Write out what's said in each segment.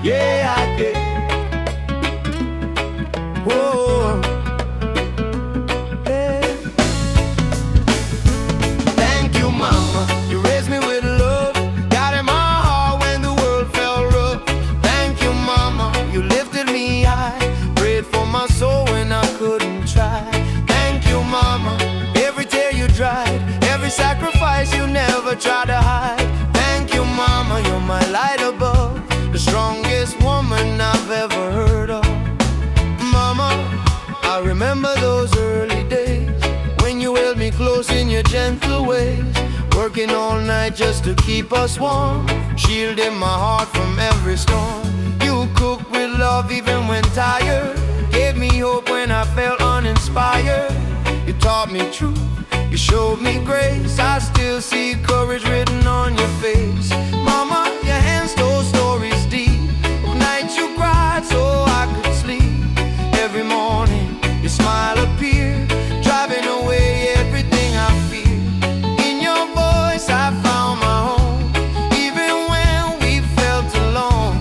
Yeah, I did. Whoa, yeah. Thank you, mama. You raised me with love. Got in my heart when the world felt rough. Thank you, mama. You lifted me high. Prayed for my soul when I couldn't try. Thank you, mama. Every tear you dried, every sacrifice you never tried to hide. Thank you, mama. You're my light above, the strongest woman I've ever heard of. Mama, I remember those early days when you held me close in your gentle ways, working all night just to keep us warm, shielding my heart from every storm. You cooked with love even when tired, gave me hope when I felt uninspired. You taught me truth, you showed me grace. I still see courage written on your face. Mama, your hands told stories deep of nights you cried so I could sleep. Every morning your smile appeared, driving away everything I feared. In your voice I found my home, even when we felt alone.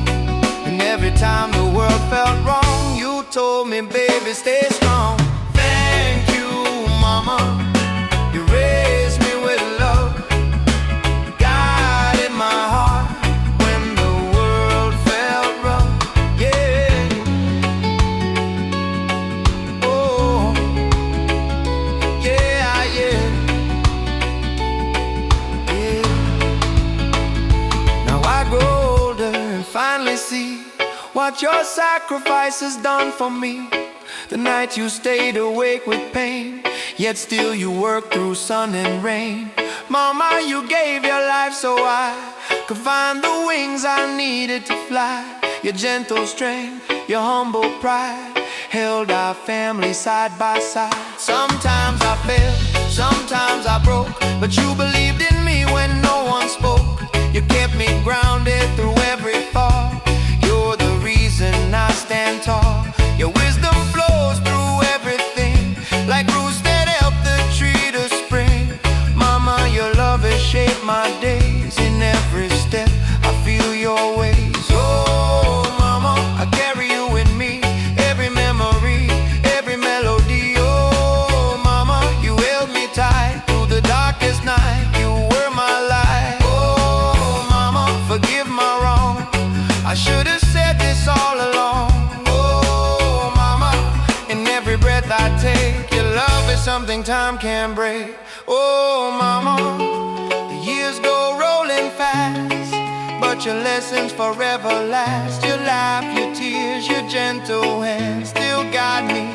And every time the world felt wrong, you told me, baby, stay strong. Thank you, mama. You raised me with love, guided my heart when the world felt rough. Yeah. Oh, yeah, yeah. Yeah. Now I grow older and finally see what your sacrifice has done for me. The night you stayed awake with pain, yet still you worked through sun and rain. Mama, you gave your life so I could find the wings I needed to fly. Your gentle strength, your humble pride held our family side by side. Sometimes I failed, sometimes I broke, but you believed in me when no one spoke. You kept me grounded through every fall. You're the reason I stand tall. Your wisdom flows through everything, like roots that help the tree to spring. Mama, your love has shaped my days. In every step I feel your ways. Oh, mama, I carry you in me, every memory, every melody. Oh, mama, you held me tight through the darkest night. You were my light. Oh, mama, forgive my wrong. I should have said this all along. Oh, mama, in every breath I take, your love is something time can't break. Oh, mama, the years go rolling fast, but your lessons forever last. Your laugh, your tears, your gentle hands still guide me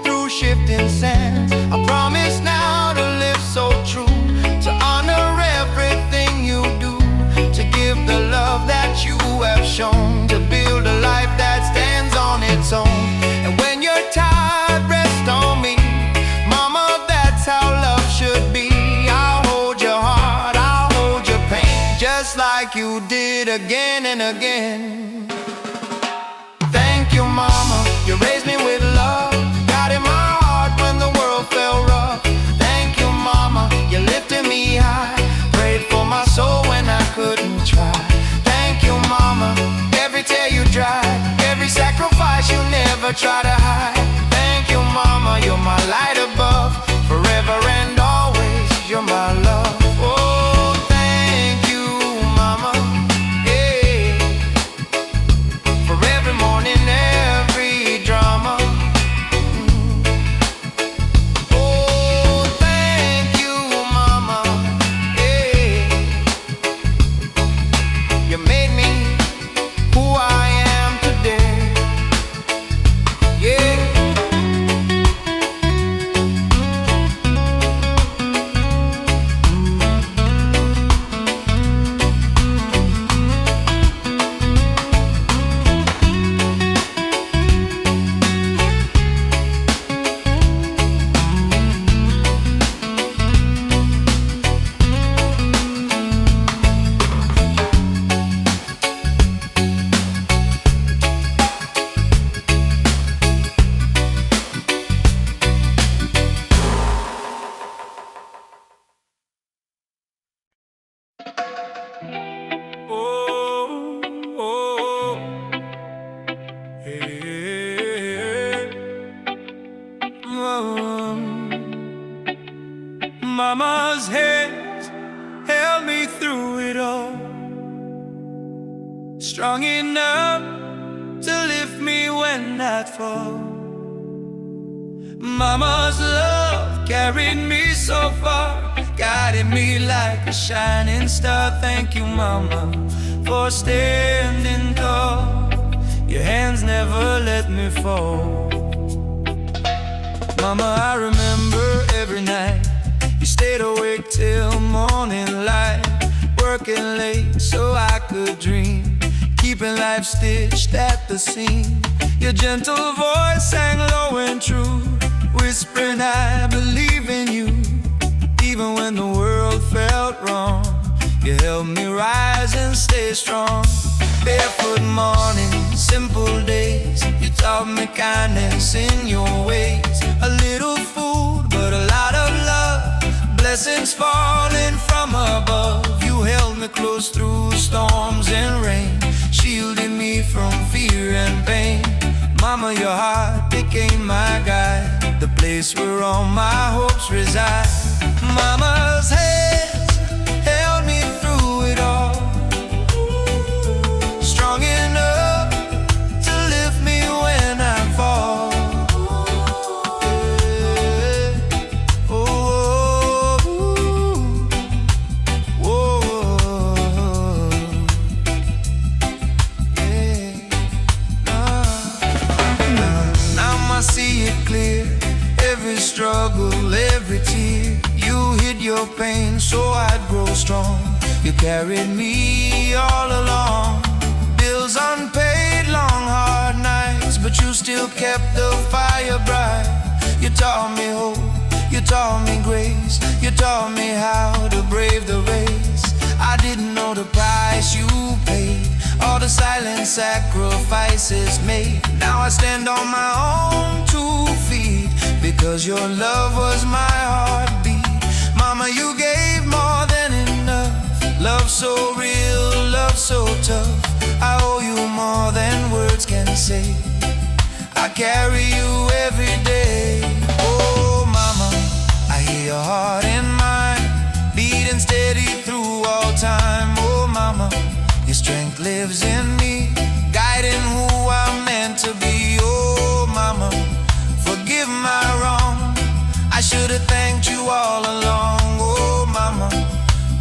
through shifting sands. I promise now to live so true, to honor everything you do, to give the love that you have shown, to build a life that stands on its own. And when you're tired, rest on me, mama, that's how love should be. I'll hold your heart, I'll hold your pain, just like you did again and again. Thank you, mama, you raised me with love, guided my heart when the world felt rough. Thank you, mama, you lifted me high, prayed for my soul when I couldn't try. Thank you, mama, every tear you dried, every sacrifice you never try to hide. Thank you, mama, you're my light above, forever and always, you're my love. Oh, thank you, mama, yeah, for every morning, every drama. Oh, thank you, mama, yeah, you made me who I am today. Yeah. Mama's hands held me through it all, strong enough to lift me when I'd fall. Mama's love carried me so far, guided me like a shining star. Thank you, Mama, for standing tall. Your hands never let me fall. Mama, I remember every night you stayed awake till morning light, working late so I could dream, keeping life stitched at the seam. Your gentle voice sang low and true, whispering I believe in you. Even when the world felt wrong, you helped me rise and stay strong. Barefoot mornings, simple days, you taught me kindness in your ways. A little food, but a lot of love, blessings falling from above. You held me close through storms and rain, shielded me from fear and pain. Mama, your heart became my guide, the place where all my hopes reside. Mama's hands held me through it all, strong enough to lift me when I fall. Yeah. Oh, oh, oh, yeah. Now I see it clear, every struggle, every tear. You hid your pain so I'd grow strong. You carried me all along. Bills unpaid, long hard nights, but you still kept the fire bright. You taught me hope, you taught me grace, you taught me how to brave the race. I didn't know the price you paid, all the silent sacrifices made. Now I stand on my own 2 feet, because your love was my heartbeat. Mama, you gave more than enough, love so real, love so tough. I owe you more than words can say, I carry you every day. Oh mama, I hear your heart and mind beating steady through all time. Oh mama, your strength lives in me, guiding who I'm meant to be. Oh mama, forgive my wrong, I should have thanked you all along. Oh mama,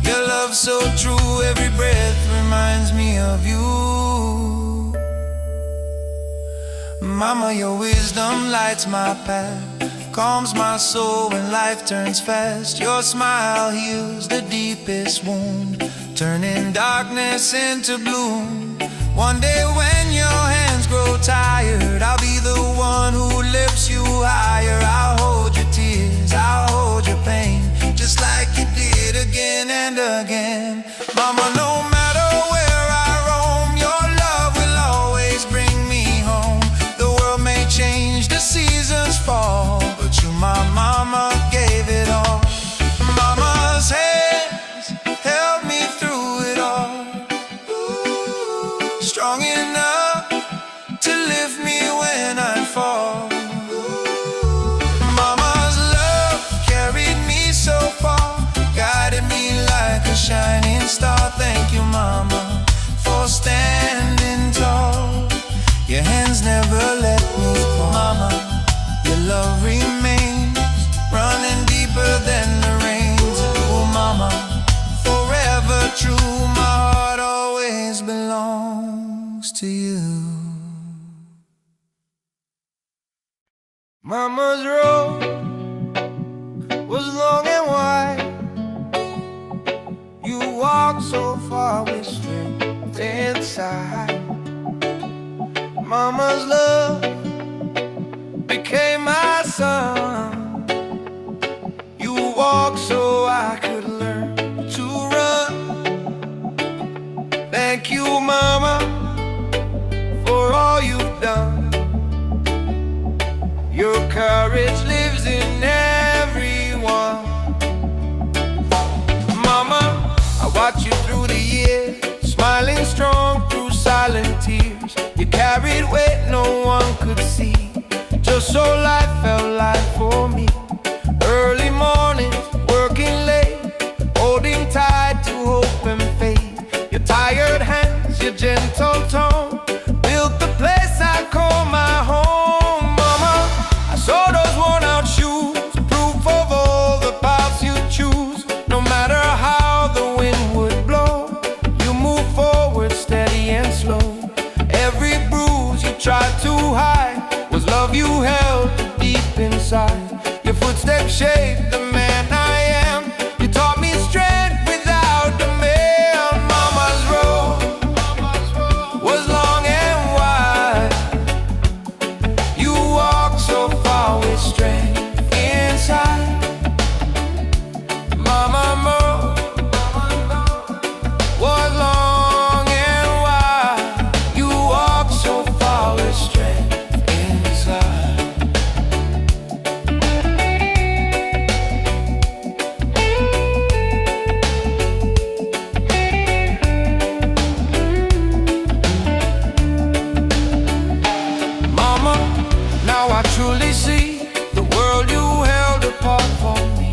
your love so true, every breath reminds me of you. Mama, your wisdom lights my path, calms my soul when life turns fast. Your smile heals the deepest wound, turning darkness into bloom. One day when your hands grow tired, I'll be the one who lifts you higher. I'll hold your tears, I'll hold your pain, just like you did again and again. Mama, no matter where I roam, your love will always bring me home. The world may change, the seasons fall, but you, my mama, gave it all. Mama's hands held me through it all, strong enough to lift me when I fall. Mama's love carried me so far, guided me like a shining star. Thank you, mama, for standing tall. Your hands never let me fall. Mama, your love remains, running deeper than the rains. Oh mama, forever true, my heart always belongs to you. Mama's road was long and wide, you walked so far with strength inside. Mama's love became my son, you walked so I could learn to run. Thank you, mama, for all you've done. Your courage lives in everyone. Mama, I watched you through the years, smiling strong through silent tears. You carried weight no one could see, just so life felt life for me. Early mornings, working late, big bruise you tried to hide was love you held deep inside. Your footsteps shaped the man I am. You taught me strength without the mail. Mama's road was long and wide. You walked so far with strength inside. Mama's road was long and wide. You walked so far with strength inside. Mama, now I truly see the world you held apart for me.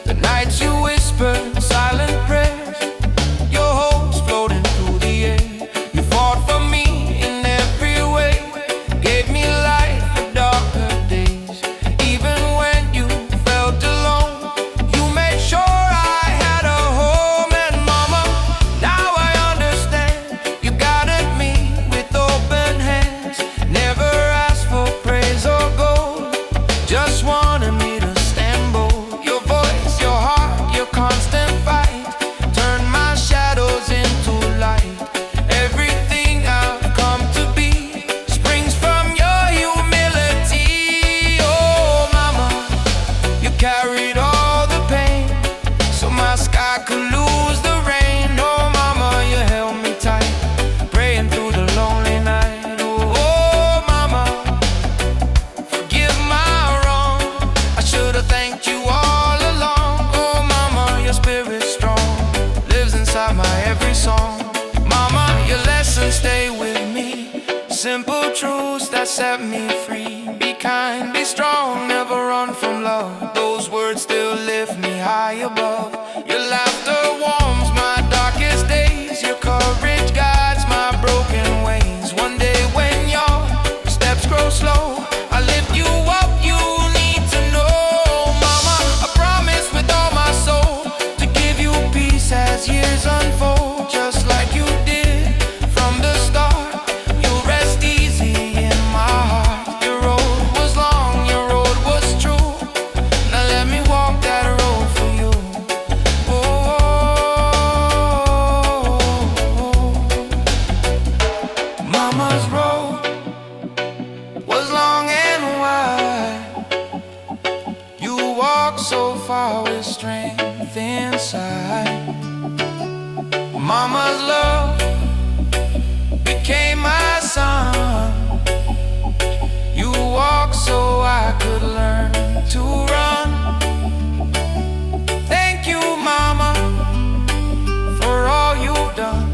The nights you whispered silent prayers, your hopes floating through the air. You fought for me in every way, gave me light for darker days. Even when you felt alone, you made sure I had a home. And mama, now I understand, you guided me with open hands. Never asked for praise or gold, just wanted me to stand bold. Your voice, your heart, your constant fight turned my shadows into light. Everything I've come to be springs from your humility. Oh mama, you carried all the pain so my sky could lose the rain. Oh mama, you held me tight, praying through the lonely night. Oh mama, forgive my wrong, I should've thanked you all along. Oh mama, your spirit's strong, lives inside my every song. Mama, your lessons stay with me, simple truths that set me free. Be kind, be strong, never run from love. Those words still lift me high above. Your laughter warms my darkest days, your courage guides my broken ways. One day when your steps grow slow, I lift you up, you need to know. Mama, I promise with all my soul to give you peace as years unfold. Just like you did from the start, you'll rest easy in my heart. Your road was long, your road was true, now let me walk that road for you. Oh, mama's road was long and wide. You walked so far with strength inside. Mama's love became my son. You walked so I could learn to run. Thank you, mama, for all you've done.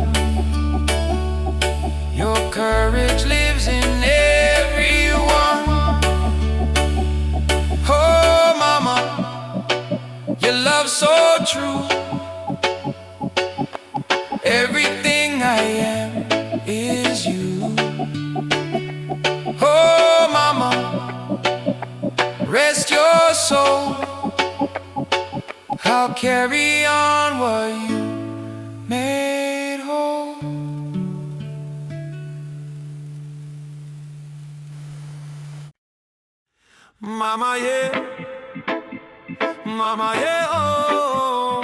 Your courage lives in everyone. Oh mama, your love so true. Everything I am is you. Oh mama, rest your soul, I'll carry on what you made whole. Mama, yeah. Mama, yeah, oh.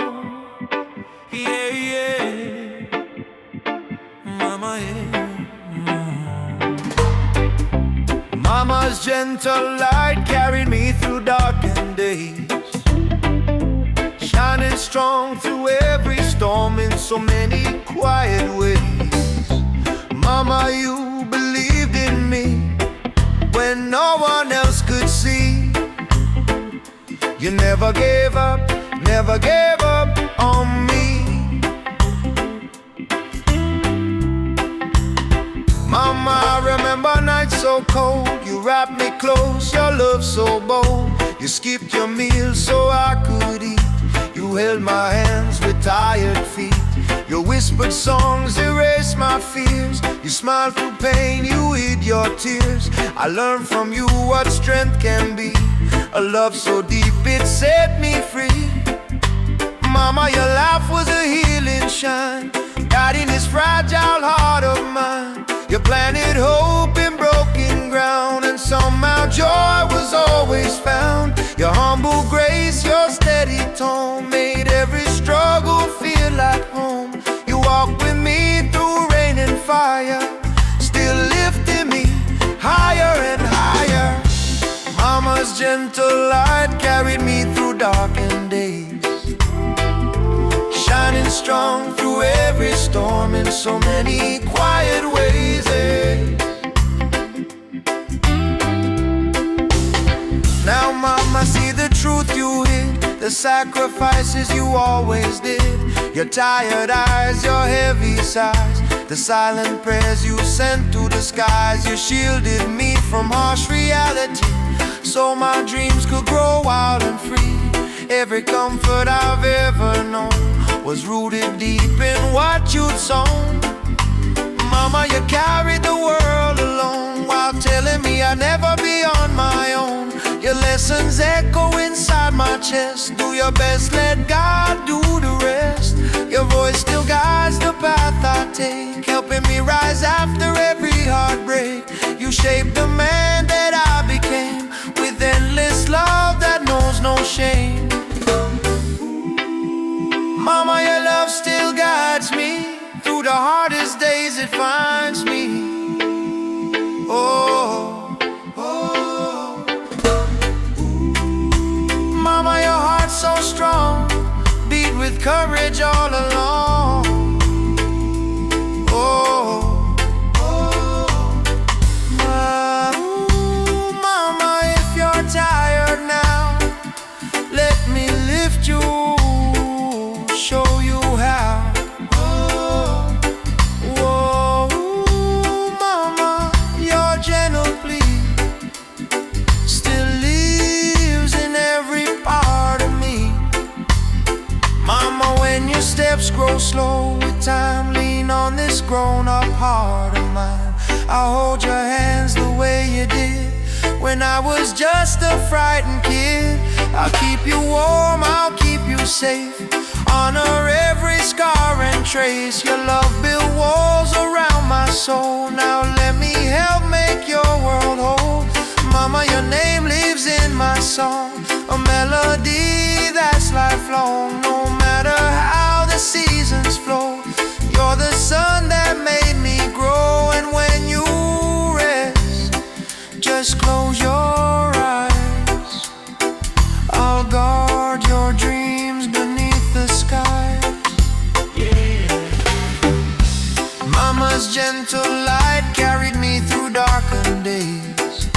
Yeah, yeah. Mama, yeah. Mama's gentle light carried me through darkened days, shining strong through every storm in so many quiet ways. Mama, you believed in me when no one else could see. You never gave up on me. Mama, I remember nights so cold. You wrapped me close, your love so bold. You skipped your meals so I could eat. You held my hands with tired feet. Your whispered songs erased my fears. You smiled through pain, you hid your tears. I learned from you what strength can be. A love so deep it set me free. Mama, your laugh was a healing shine, guiding this fragile heart of mine. You planted hope in broken ground, and somehow joy was always found. Your humble grace, your steady tone made every struggle feel like home. You walked with me through rain and fire, still lifting me higher and higher. Mama's gentle light carried me through darkened days, shining strong through every storm in so many quiet ways. Now mama, see the truth you hid, the sacrifices you always did. Your tired eyes, your heavy sighs, the silent prayers you sent to the skies. You shielded me from harsh reality, so my dreams could grow wild and free. Every comfort I've ever known was rooted deep in what you'd sown. Mama, you carried the world alone, while telling me I'd never be on my own. Your lessons echo inside my chest. Do your best, let God do the rest. Your voice still guides the path I take, helping me rise after every heartbreak. You shaped the man that I became, with endless love that knows no shame. Mama, your love still guides me through the hardest days, it finds me. Oh, oh. Mama, your heart's so strong, beat with courage all along. Oh, oh. Mama, if you're tired now, let me lift you, show you how. Oh, whoa, mama, your gentle plea still lives in every part of me. Mama, when your steps grow slow with time, lean on this grown-up heart of mine. I'll hold your hands the way you did when I was just a frightened kid. I'll keep you warm, I'll keep you safe, honor every scar and trace. Your love built walls around my soul. Now let me help make your world whole. Mama, your name lives in my song, a melody that's lifelong. No matter how the seasons flow, you're the sun that made me grow. And when you rest, just close your eyes. I'll guard your dreams beneath the skies. Yeah. Mama's gentle light carried me through darkened days,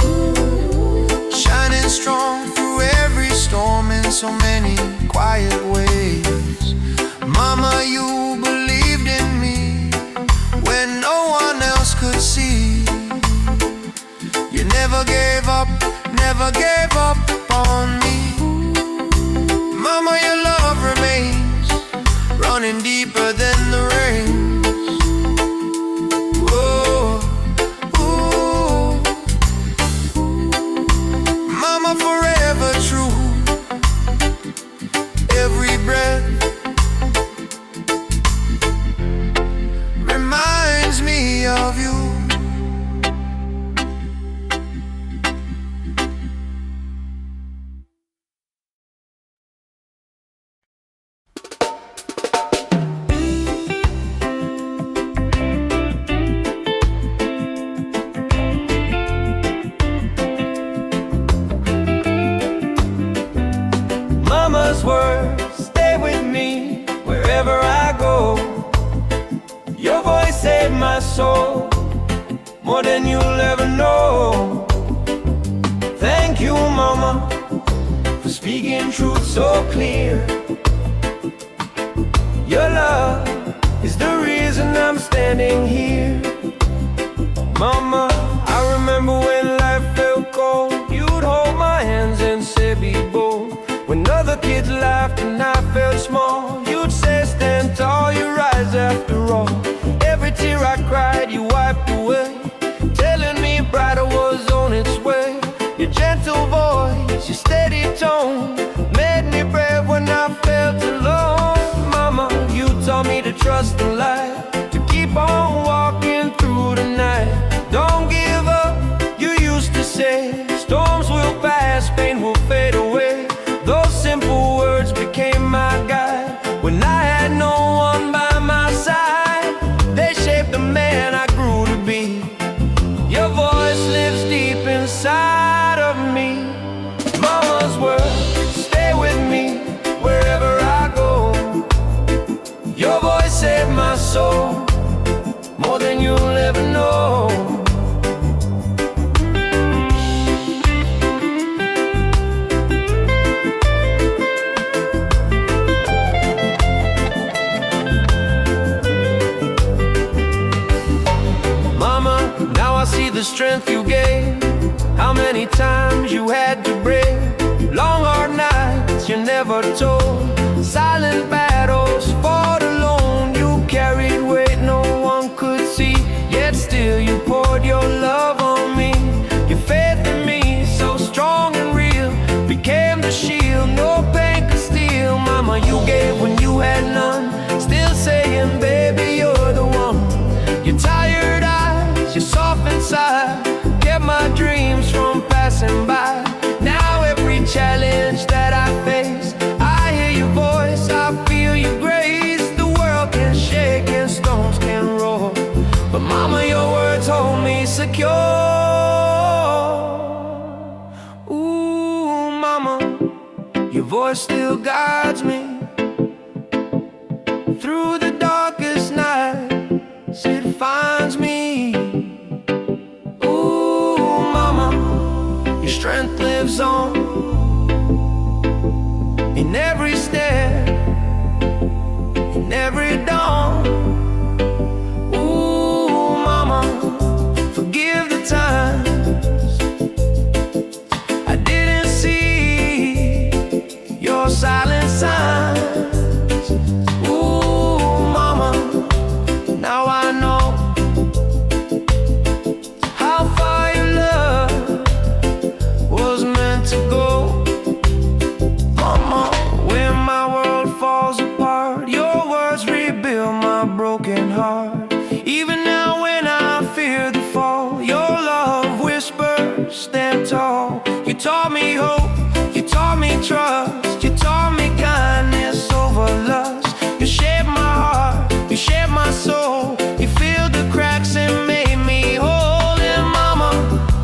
shining strong through every storm in so many quiet ways. Mama, you believed in me when no one else could see. You never gave up on me. Mama, your love remains, running deeper than the rains. Whoa, ooh. Mama, forever true, every breath reminds me of you. Mama's words stay with me wherever I go. Your voice saved my soul more than you'll ever know. Thank you, Mama, for speaking truth so clear. Your love is the reason I'm standing here. Mama, I remember when life felt cold, you'd hold my hands and say be bold. When other kids laughed and I felt small, you'd say stand tall, you rise after all. Every tear I cried, you wiped away, telling me brighter was on its way. Your gentle voice, your steady tone, made me brave when I felt alone. Mama, you taught me to trust the light, to keep on walking through the night. inside of me. Mama's words stay with me wherever I go. Your voice saved my soul more than you'll ever know. See the strength you gave, how many times you had to break. Long hard nights you never told, silent battles fought alone. You carried weight no one could see, yet still you poured your love on me. Your faith in me, so strong and real, became the shield no pain could steal. Mama, you gave when you had none, still saying, baby, you're the one. Your tired eyes, your soft inside, kept my dreams from passing by. Now every challenge that I face, I hear your voice, I feel your grace. The world can shake and stones can roll, but mama, your words hold me secure. Ooh, mama, your voice still guides me through the darkest night. It finds me. Ooh, mama, your strength lives on in every step, in every dawn. Ooh, mama, forgive the times I didn't see your silent signs. Now I know how far your love was meant to go. Mama, when my world falls apart, your words rebuild my broken heart. Even now when I fear the fall, your love whispers, stand tall. You taught me hope, you taught me trust, you taught me kindness over lust. You shaped my heart, you shaped my soul, you filled the cracks and made me whole. And mama,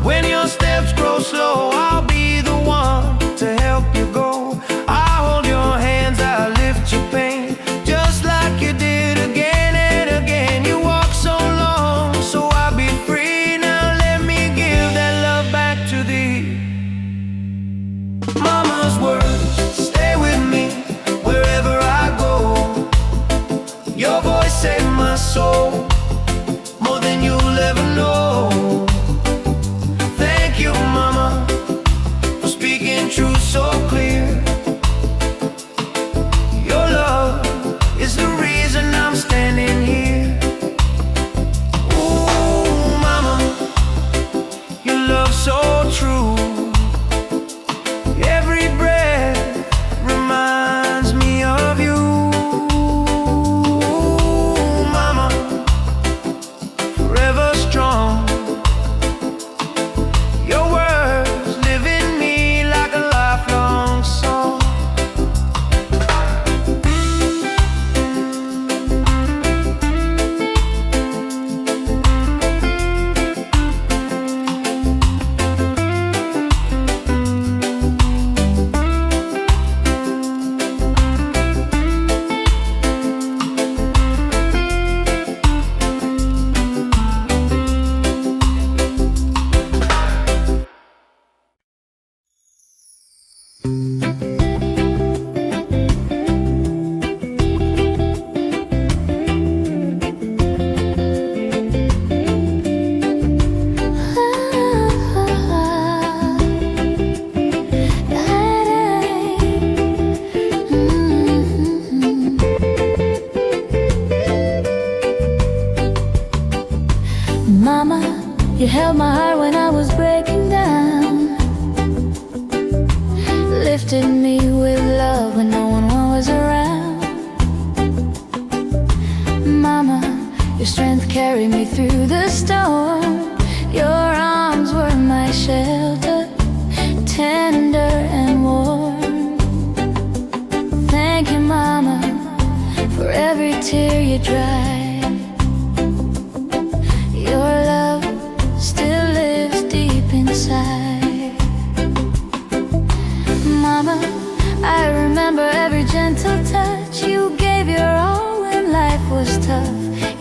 when your steps grow slow, I'll be the one to help you go. I hold your hands, I lift your pain, just like you did again and again. You walked so long, so I'll be free. Now let me give that love back to thee. Mama's words stay with me wherever I go. Your voice saved my soul more than you'll ever know. Thank you, mama, for speaking truth so clear. Your love is the reason I'm standing here. Ooh, mama, your love so true. Every breath reminds me of you. Your words live in me like a lifelong song. Mama, you held my heart when I was breaking down, lifted me with love when no one was around. Mama, your strength carried me through the storm. Your arms were my shelter, tender and warm. Thank you, Mama, for every tear you dried. Your love still lives deep inside.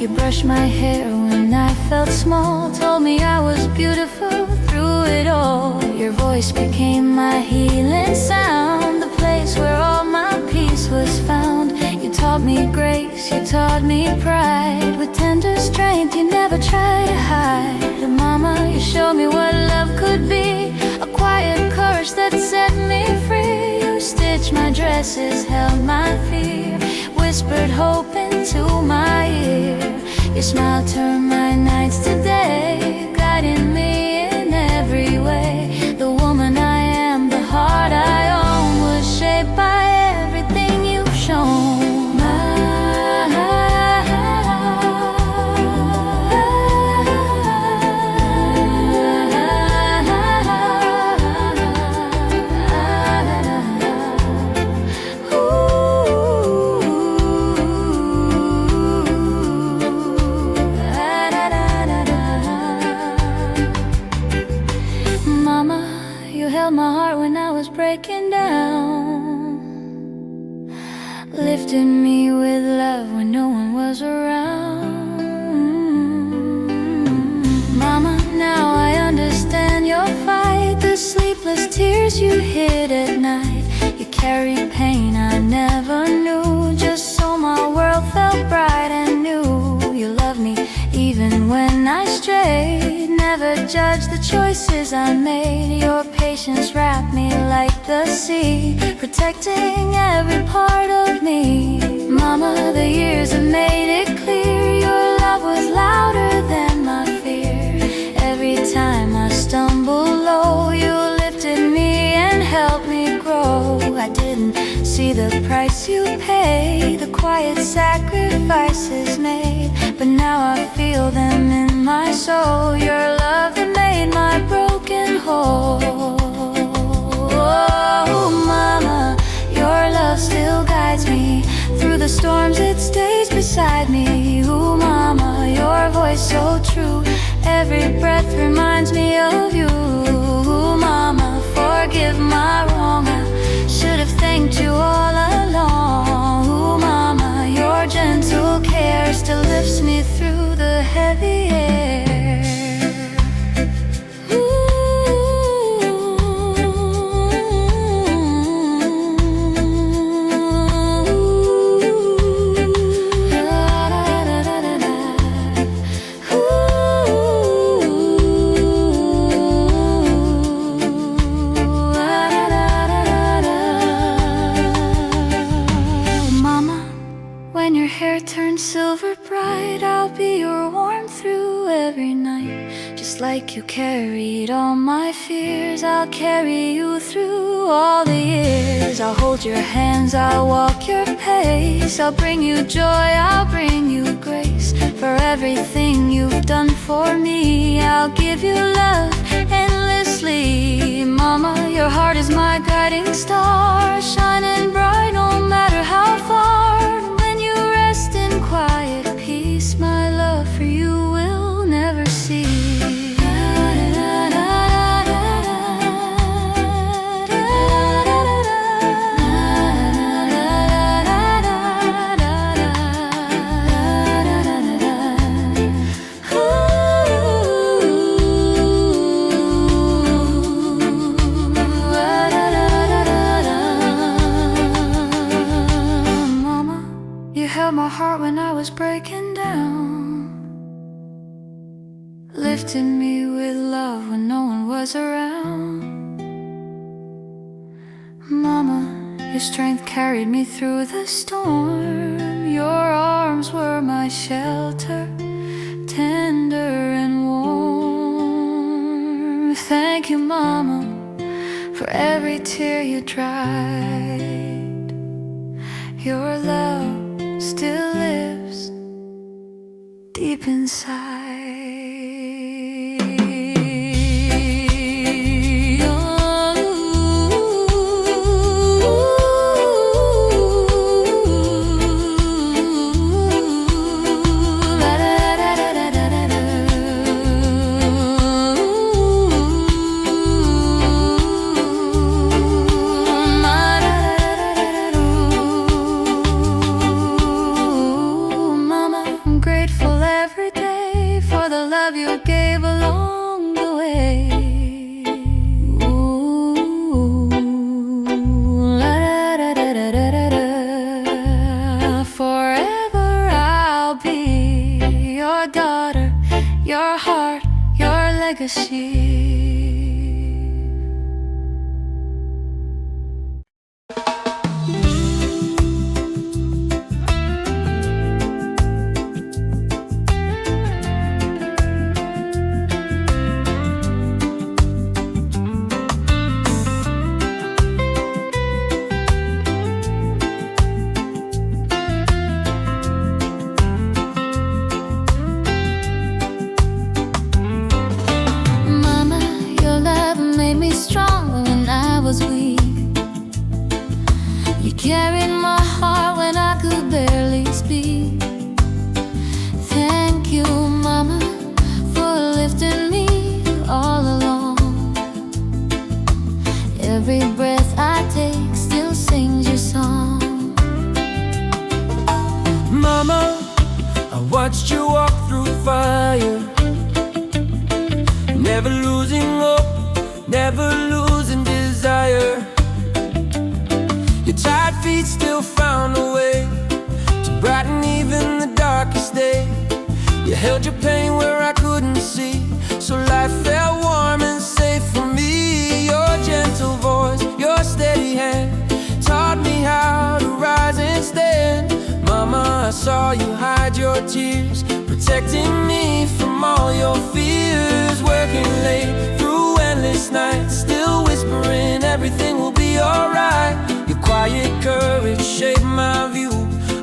You brushed my hair when I felt small, told me I was beautiful through it all. Your voice became my healing sound, the place where all my peace was found. You taught me grace, you taught me pride. With tender strength you never try to hide. Mama, you showed me what love could be, a quiet courage that set me free. You stitched my dresses, held my fear, whispered hope into my ear. Your smile turned my nights to day, guiding me in every way. The woman I am, the heart I own, was shaped by everything you've shown. My heart when I was breaking down, lifted me with love when no one was around. Mama, now I understand your fight, the sleepless tears you hid at night. You carried pain I never knew, just so my world felt bright and new. You loved me even when I strayed, never judged the choices I made. Your patience wrapped me like the sea, protecting every part of me. Mama, the years have made it clear, your love was louder than my fear. Every time I stumble low, you lifted me and helped me grow. I didn't see the price you paid, the quiet sacrifices made, but now I feel them in my soul. Your love that made my broken whole. Oh, Mama, your love still guides me through the storms, it stays beside me. Ooh, Mama, your voice so true, every breath reminds me of you. Ooh, Mama, forgive my wrong, I should have thanked you all along. Ooh, Mama, your gentle care still lifts me through the heavy air. Silver bright, I'll be your warmth through every night. Just like you carried all my fears, I'll carry you through all the years. I'll hold your hands, I'll walk your pace, I'll bring you joy, I'll bring you grace. For everything you've done for me, I'll give you love endlessly. Mama, your heart is my guiding star, shining bright no matter how far. Rest in quiet peace, my love for you will never cease. My heart when I was breaking down, lifted me with love when no one was around. Mama, your strength carried me through the storm, your arms were my shelter, tender and warm. Thank you, Mama, for every tear you dried. Your love still lives deep inside. Grateful a sheep. Carried my heart when I could barely speak. Thank you, Mama, for lifting me all along. Every breath I take still sings your song. Mama, I watched you walk through fire, never losing hope, never losing desire. Your tired feet still found a way to brighten even the darkest day. You held your pain where I couldn't see, so life felt warm and safe for me. Your gentle voice, your steady hand taught me how to rise and stand. Mama, I saw you hide your tears, protecting me from all your fears. Working late through endless nights, still whispering everything will be alright. Your quiet courage shaped my view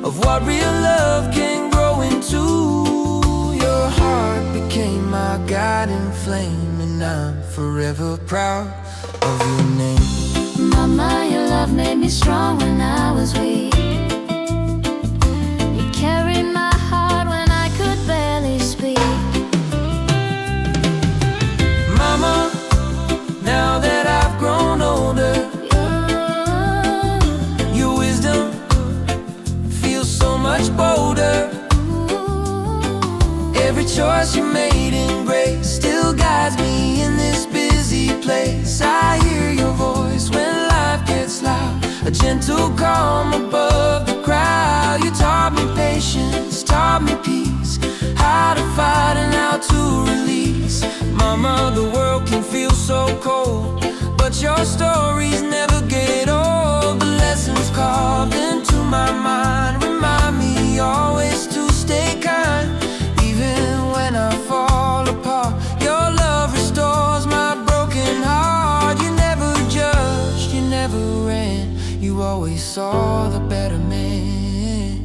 of what real love can grow into. Your heart became my guiding flame, and I'm forever proud of your name. Mama, your love made me strong when I was weak. You carried my heart when I could barely speak. Mama, now that I've grown older, your wisdom feels so much bolder. Every choice you made in grace still guides me in this busy place. I hear your voice when life gets loud, a gentle calm above the crowd. You taught me patience, taught me peace, how to fight and how to release. Mama, the world can feel so cold, but your stories never get old. The lessons carved into my mind remind me always to stay kind. Even when I fall apart, your love restores my broken heart. You never judged, you never ran, you always saw the better man.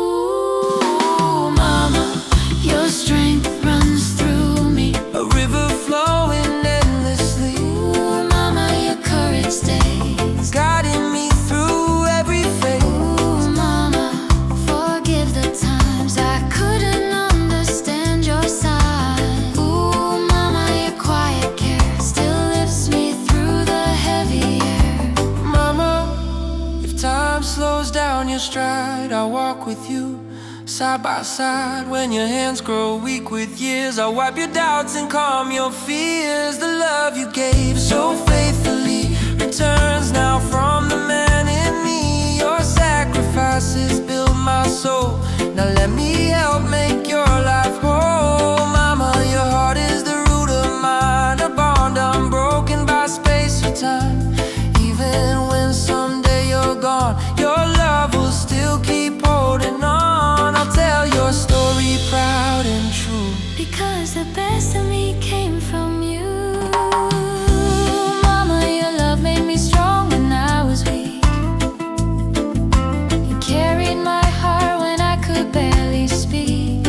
Ooh, Mama, your strength runs through me. A river flowing endlessly. Ooh, Mama, your courage stays guiding me through every phase. Ooh, Mama, forgive the times I couldn't understand your side. Ooh, Mama, your quiet care still lifts me through the heavy air. Mama, if time slows down your stride, I'll walk with you side by side. When your hands grow weak with years, I'll wipe your doubts and calm your fears. The love you gave so faithfully returns now from the man in me. Your sacrifices build my soul, now let me help make your life whole. Mama, your heart is the root of mine, a bond unbroken by space or time. Even when someday you're gone, your love will still keep holding on. I'll tell your story proud and true, Because the best of me came from you. Mama, your love made me strong when I was weak. You carried my heart when I could barely speak.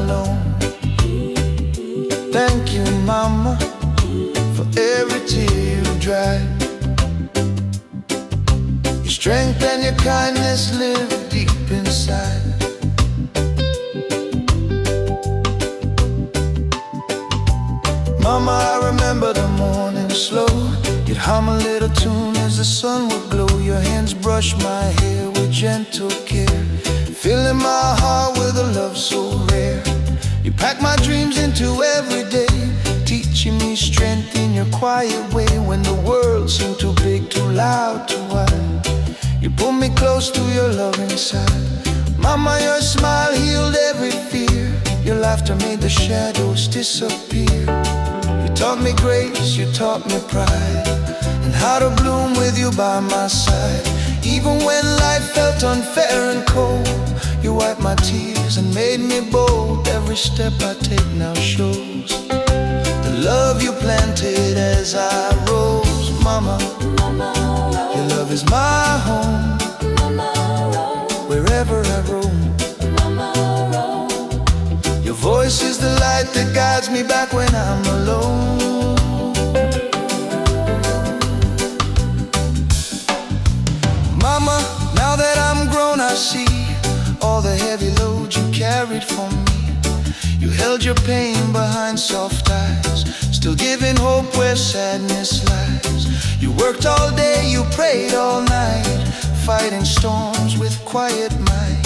alone. Thank you, mama, for every tear you dried. Your strength and your kindness live deep inside. Mama, I remember the morning slow. You'd hum a little tune as the sun would glow. Your hands brush my hair with gentle care, filling my heart with a love so rare. You pack my dreams into every day, teaching me strength in your quiet way. When the world seemed too big, too loud, too wide, you pull me close to your loving side. Mama, your smile healed every fear. Your laughter made the shadows disappear. You taught me grace, you taught me pride, and how to bloom with you by my side. Even when life felt unfair and cold, you wiped my tears and made me bold. Every step I take now shows the love you planted as I rose. Mama, your love is my home. Wherever I roam, your voice is the light that guides me back when I'm alone. Mama, now that I'm grown, I see all the heavy load you carried for me. You held your pain behind soft eyes, still giving hope where sadness lies. You worked all day, you prayed all night, fighting storms with quiet might.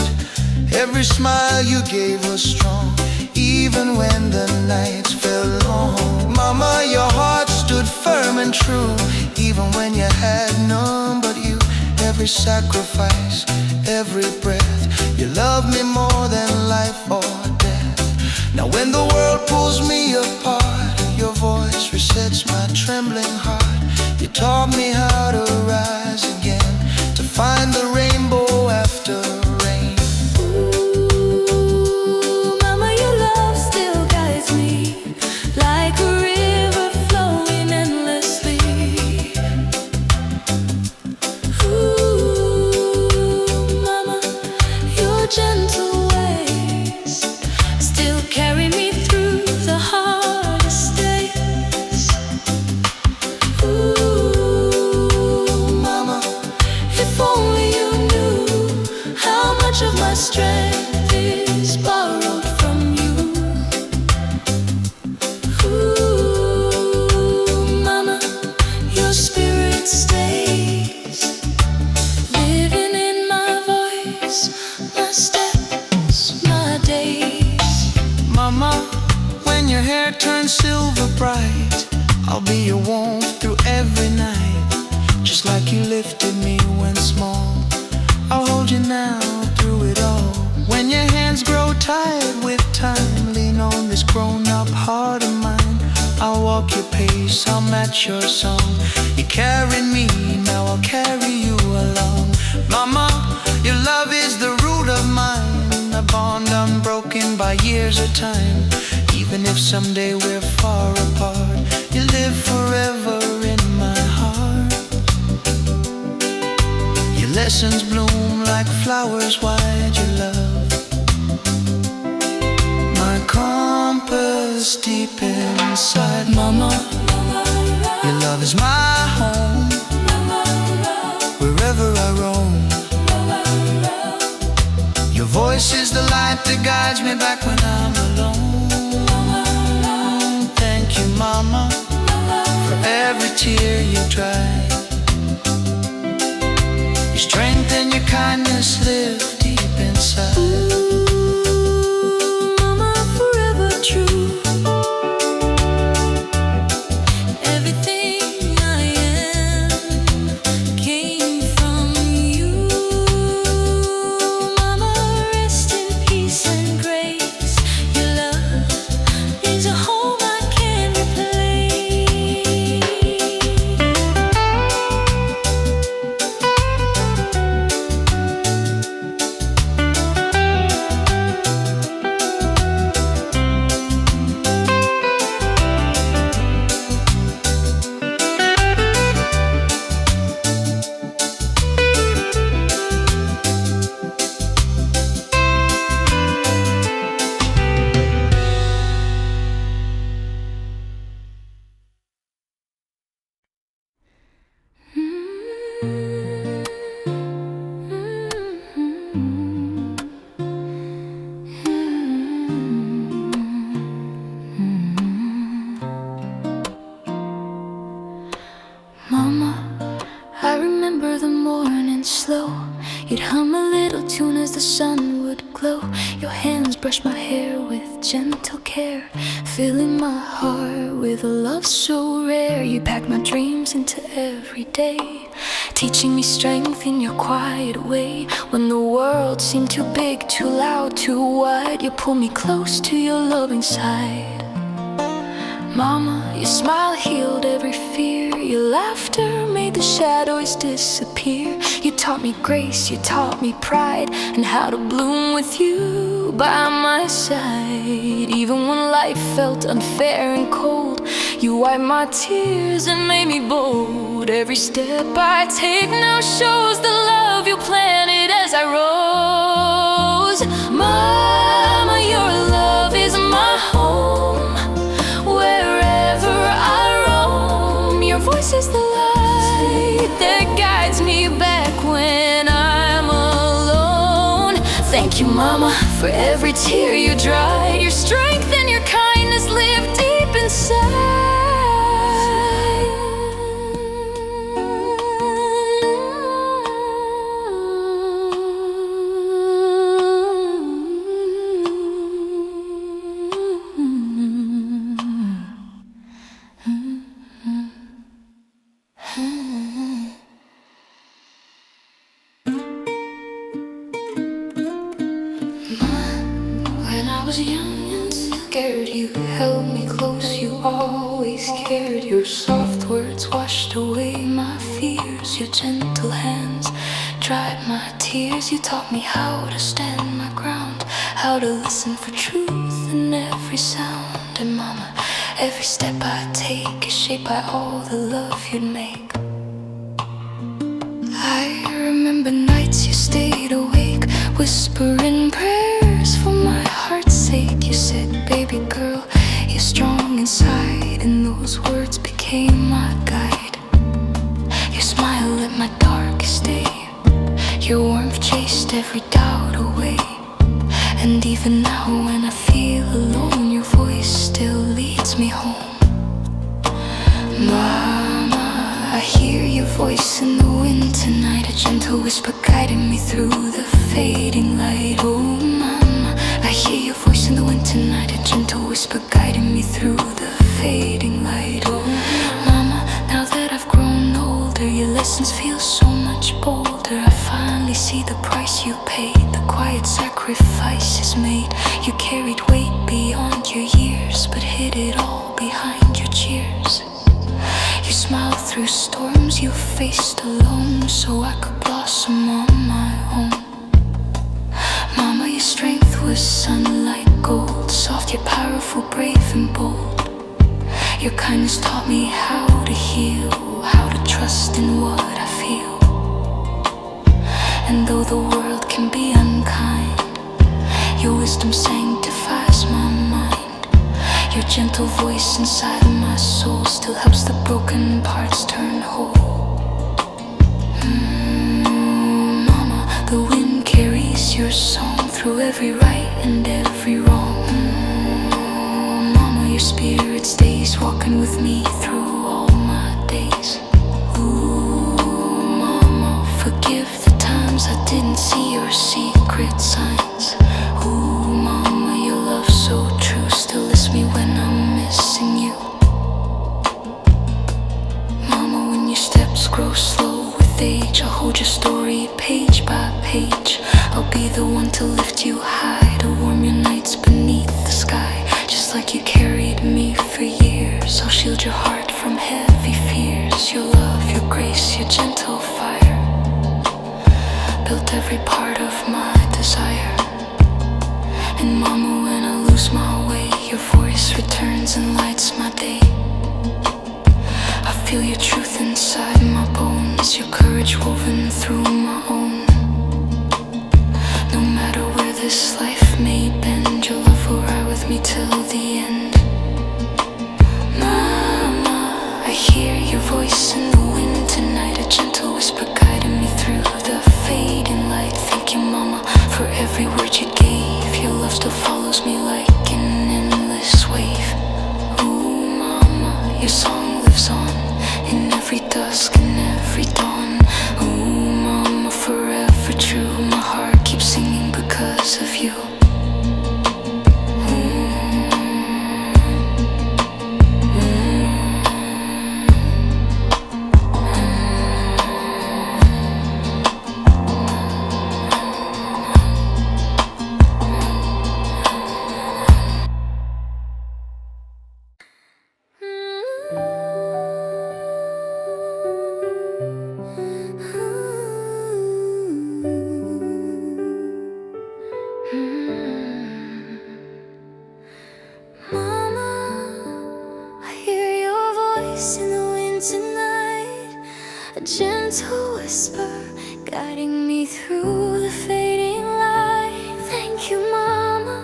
Every smile you gave was strong, even when the nights felt long. Mama, your heart stood firm and true, even when you had none but you. Every sacrifice, every breath, you loved me more than life or death. Now when the world pulls me apart, your voice resets my trembling heart. You taught me how to rise again, to find the rainbow after rain. Ooh, mama, your love still guides me like a river flowing endlessly. Ooh, mama, your gentle ways still carry me through the hardest days. Ooh, mama, if only you knew how much of my strength is borrowed from you. Ooh, mama, your spirit stays living in my voice, my steps, my days. Mama, when your hair turns silver bright, I'll be your warmth through every night. Just like you lifted me when small, I'll hold you now through it all. When your hands grow tired with time, lean on this grown-up heart of mine. I'll walk your pace, I'll match your song. You carried me, now I'll carry you along. Mama, your love is the root of mine, a bond unbroken by years of time. Even if someday we're far apart, you live forever in my heart. Your lessons bloom like flowers, wide your love, my compass deep inside. Mama, your love is my home. Wherever I roam, your voice is the light that guides me back when I'm alone. Thank you, Mama, for every tear you dried. Your strength and your kindness live deep inside. Ooh, mama, forever true. Everything I am came from you. Mama, rest in peace and grace. Your love is a home I can't replace. You'd hum a little tune as the sun would glow. Your hands brush my hair with gentle care, filling my heart with a love so rare. You pack my dreams into every day, teaching me strength in your quiet way. When the world seemed too big, too loud, too wide, you pull me close to your loving side. Mama, your smile healed every fear. Your laughter made the shadows disappear. You taught me grace, you taught me pride, and how to bloom with you by my side. Even when life felt unfair and cold, you wiped my tears and made me bold. Every step I take now shows the love you planted as I rose. Mama, your love is my home. Wherever I roam, your voice is the light that guides me back when I'm alone. Thank you, Mama, for every tear you dried. Your strength and your kindness live deep inside. When I was young and scared, you held me close, you always cared. Your soft words washed away my fears. Your gentle hands dried my tears. You taught me how to stand my ground, how to listen for truth in every sound. And Mama, every step I take is shaped by all the love you'd make. I remember nights you stayed awake, whispering prayers for my heart's sake. You said, baby girl, you're strong inside, and those words became my guide. Your smile lit my darkest day, your warmth chased every doubt away. And even now when I feel alone, your voice still leads me home. Mama, I hear your voice in the wind tonight, a gentle whisper guiding me through the fading light. Oh Mama, I hear your voice in the wind tonight, a gentle whisper guiding me through the fading light. Oh Mama, now that I've grown older, your lessons feel so much bolder. I finally see the price you paid, the quiet sacrifices made. You carried weight beyond your years, but hid it all behind your cheers. You smiled through storms you faced alone, so I could blossom on my own. Mama, your strength was sunlight gold, soft yet powerful, brave and bold. Your kindness taught me how to heal, how to trust in what I feel. And though the world can be unkind, your wisdom sanctifies my mind. Your gentle voice inside of my soul still helps the broken parts turn whole. Mama, the wind carries your song through every right and every wrong. Mama, your spirit stays walking with me through all my days. Ooh, Mama, forgive the times I didn't see your secret signs. Ooh, Mama, your love so true still lifts me when I'm missing you. Mama, when your steps grow slow with age, I'll hold your story page by page. I'll be the one to lift you high, to warm your nights beneath the sky. Just like you carried me for years, I'll shield your heart from heavy fears. Your love, your grace, your gentle fire built every part of my desire. And Mama, when I lose my way, your voice returns and lights my day. I feel your truth inside my bones, your courage woven through my own. No matter where this life may bend, your love will ride with me till the end. Mama, I hear your voice in the wind tonight, a gentle whisper guiding me through the fading light. Thank you, Mama, for every word you gave. Your love still follows me like an endless wave. Ooh, Mama, your song lives on in every dusk and every dawn. Ooh, Mama, forever true. gentle whisper guiding me through the fading light. Thank you, Mama,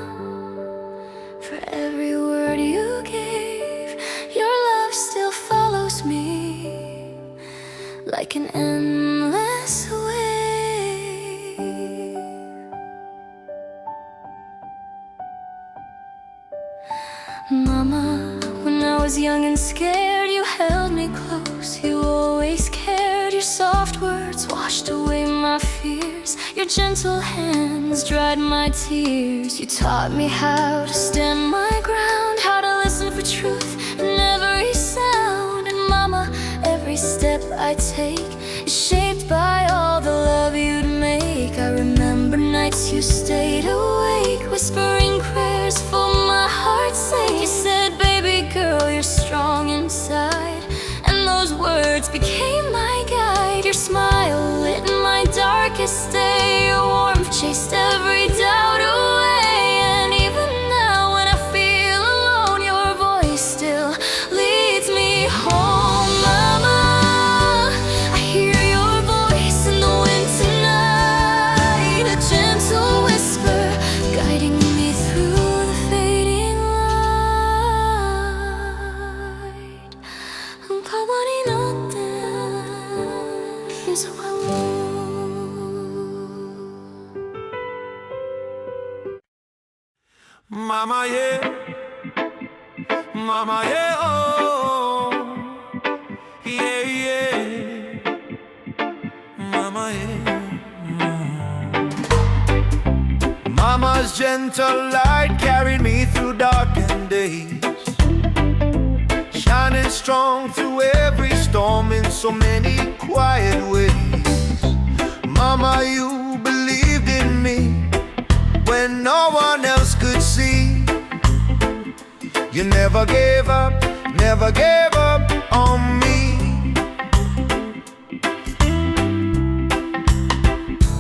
for every word you gave. Your love still follows me like an endless wave. Mama, when I was young and scared, you held me close. You always cared. Your soft words washed away my fears. Your gentle hands dried my tears. You taught me how to stand my ground, how to listen for truth in every sound. And Mama, every step I take is shaped by all the love you'd make. I remember nights you stayed awake, whispering prayers for my heart's sake. You said, baby girl, you're strong inside, and those words became my guide. Your smile lit my darkest day. Your warmth chased every doubt away. And even now when I feel alone, your voice still leads me home. Mama, I hear your voice in the wind tonight, a gentle whisper guiding me through the fading light. 가만히 놨대 Mama, yeah, Mama, yeah, oh, yeah, yeah, Mama, yeah. Mama's gentle light carried me through darkened days, shining strong through every storm in so many quiet ways. Mama, you believed in me when no one else could see. You never gave up on me.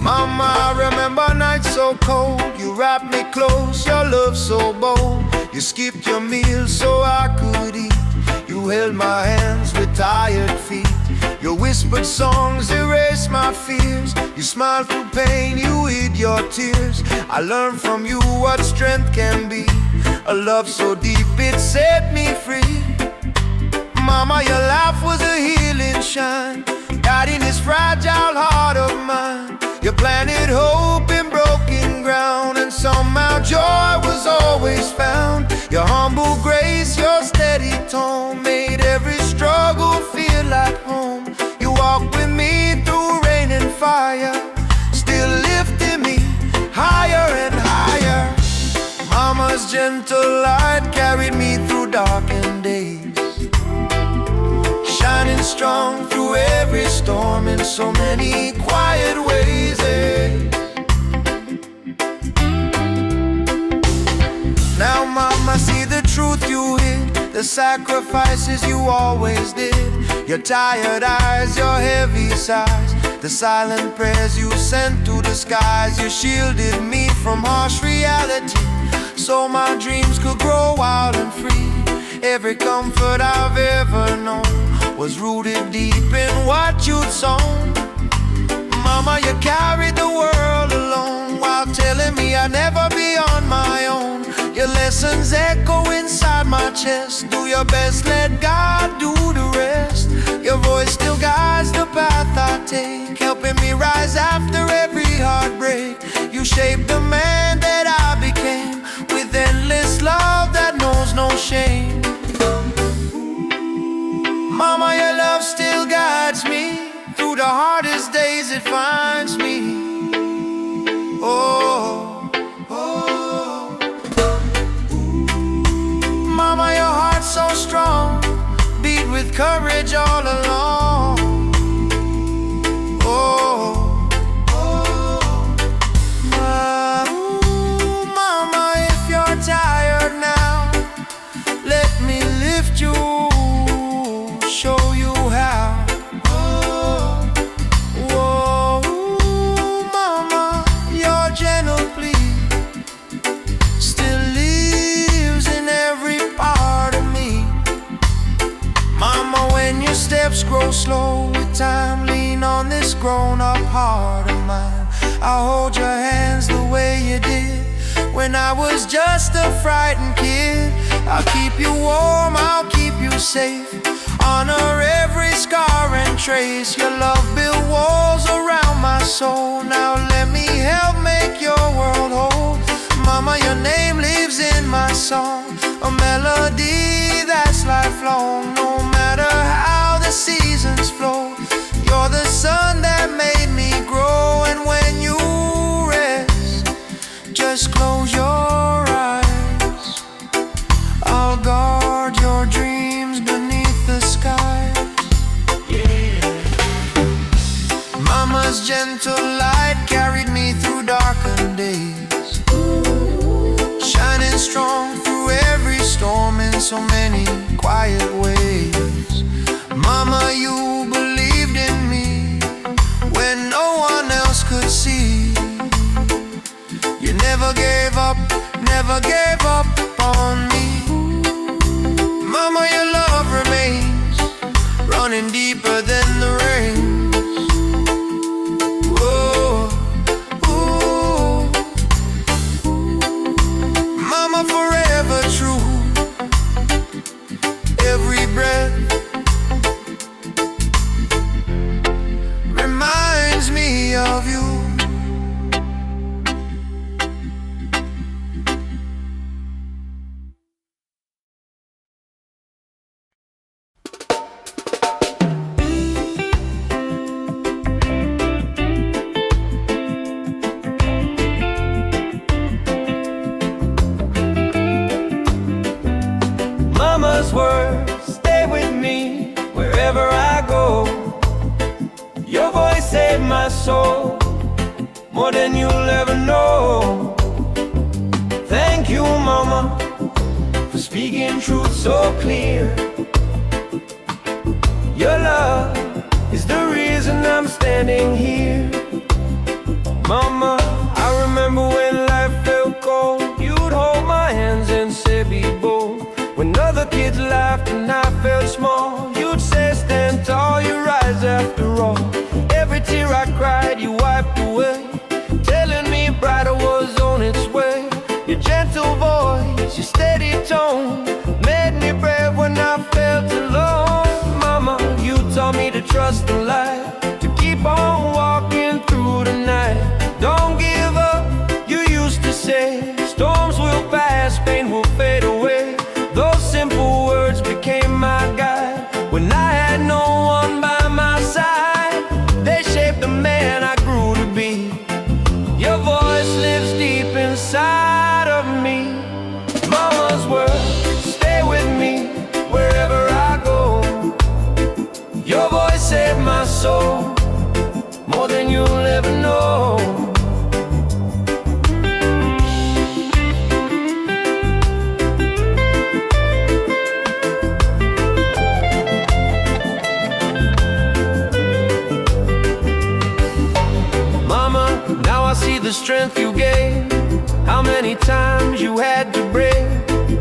Mama, I remember nights so cold. You wrapped me close, your love so bold. You skipped your meals so I could eat. You held my hands with tired feet. Your whispered songs erased my fears. You smiled through pain, you hid your tears. I learned from you what strength can be, a love so deep it set me free. Mama, your laugh was a healing shine, guiding this fragile heart of mine. You planted hope in broken ground, and somehow joy was always found. Your humble grace, your steady tone made every struggle feel like home. You walked with me through rain and fire, still lifting me higher and higher. Mama's gentle light carried me through darkened days, shining strong through every storm in so many quiet ways. Now, Mama, see the truth you hid, the sacrifices you always did. Your tired eyes, your heavy sighs, the silent prayers you sent to the skies. You shielded me from harsh reality, so my dreams could grow wild and free. Every comfort I've ever known was rooted deep in what you'd sown. Mama, you carried the world alone while telling me I'd never be on my own. Your lessons echo inside my chest. Do your best, let God do the rest. Your voice still guides the path I take, helping me rise after every heartbreak. You shaped the man that I became, with endless love that knows no shame. Mama, your love still guides me through the hardest days, it finds me. Oh, oh. Mama, your heart's so strong, beat with courage all along. Oh, oh. Mama, if you're tired now, let me lift you, show you how. When you your steps grow slow with time, lean on this grown-up heart of mine. I'll hold your hands the way you did when I was just a frightened kid. I'll keep you warm, I'll keep you safe, honor every scar and trace. Your love built walls around my soul. Now let me help make your world whole. Mama, your name lives in my song, a melody that's lifelong. No matter how the seasons flow, you're the sun that made me grow. And when you rest, just close your eyes. I'll guard your dreams beneath the skies. Mama's gentle light carried me through darkened days, shining strong through every storm in so many quiet ways. Mama, you believed in me when no one else could see. You never gave up on me. Mama, your love remains, running deeper than the rains. Whoa, ooh. Mama, forever true, every breath reminds me of you. Mama's words stay with me wherever I go. Your voice saved my soul more than you'll ever know. Thank you, Mama, for speaking truth so clear. Your love is the reason I'm standing here. Mama, I remember when life felt cold, you'd hold my hands and say be bold. When other kids laughed and I felt small, you'd say stand tall, you rise after all. Every tear I cried you wiped away, telling me brighter was on its way. Your gentle voice, your steady tone, made me brave when I felt alone. Mama, you taught me to trust the light, to keep on walking through the night. Don't give up, you used to say, storms will pass, pain will fade away. Those simple words became my guide when I had no one by my side. They shaped the man I grew to be. Your voice lives deep inside of me. Mama's words stay with me wherever I go. Your voice saved my soul more than you'll ever know. I see the strength you gave, how many times you had to break.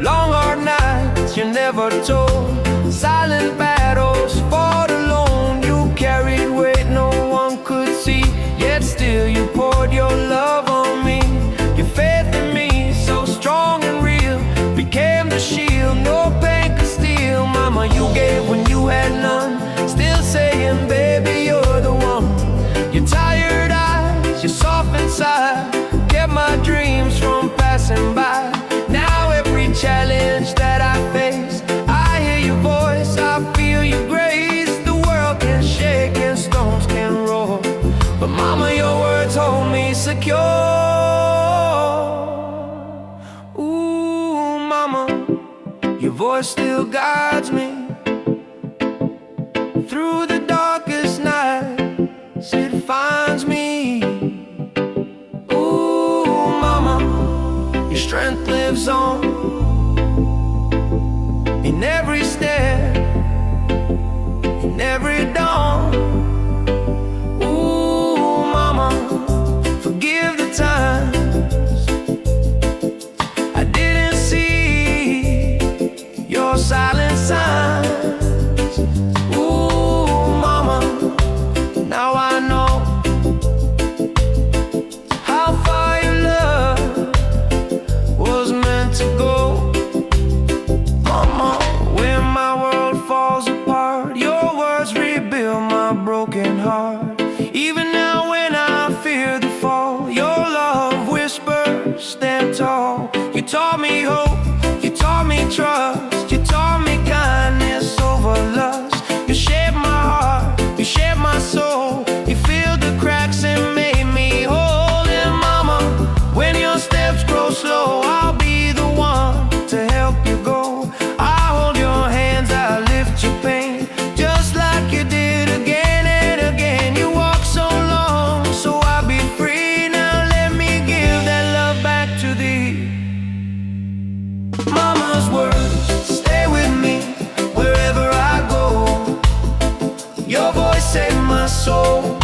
Long hard nights you never told, silent battles fought alone. You carried weight no one could see, yet still you poured your love on me. Your faith in me, so strong and real, became the shield no pain could steal. Mama, you gave when you had none, still saying baby you're the one. Your tired eyes, your soft inside, kept my dreams from passing by. Now every challenge that I face, I hear your voice, I feel your grace. The world can shake and stones can roll, but Mama, your words hold me secure. Ooh, Mama, your voice still guides me through the darkest night. It finds me. Ooh, Mama, your strength lives on in every step, in every dawn. Ooh, Mama, forgive the times I didn't see your silent signs. Ooh, my broken heart. Even now when I fear the fall, your love whispers, stand tall. You taught me hope, you taught me trust, you taught me kindness over lust. You shaped my heart, you shaped my soul, you filled the cracks and made me whole. And mama, when your steps grow slow, I'll be the one to help you go. I hold your hands, I lift your pain, just like you did again and again. You walk so long, so I'll be free. Now let me give that love back to thee. Mama's words stay with me wherever I go. Your voice saved my soul.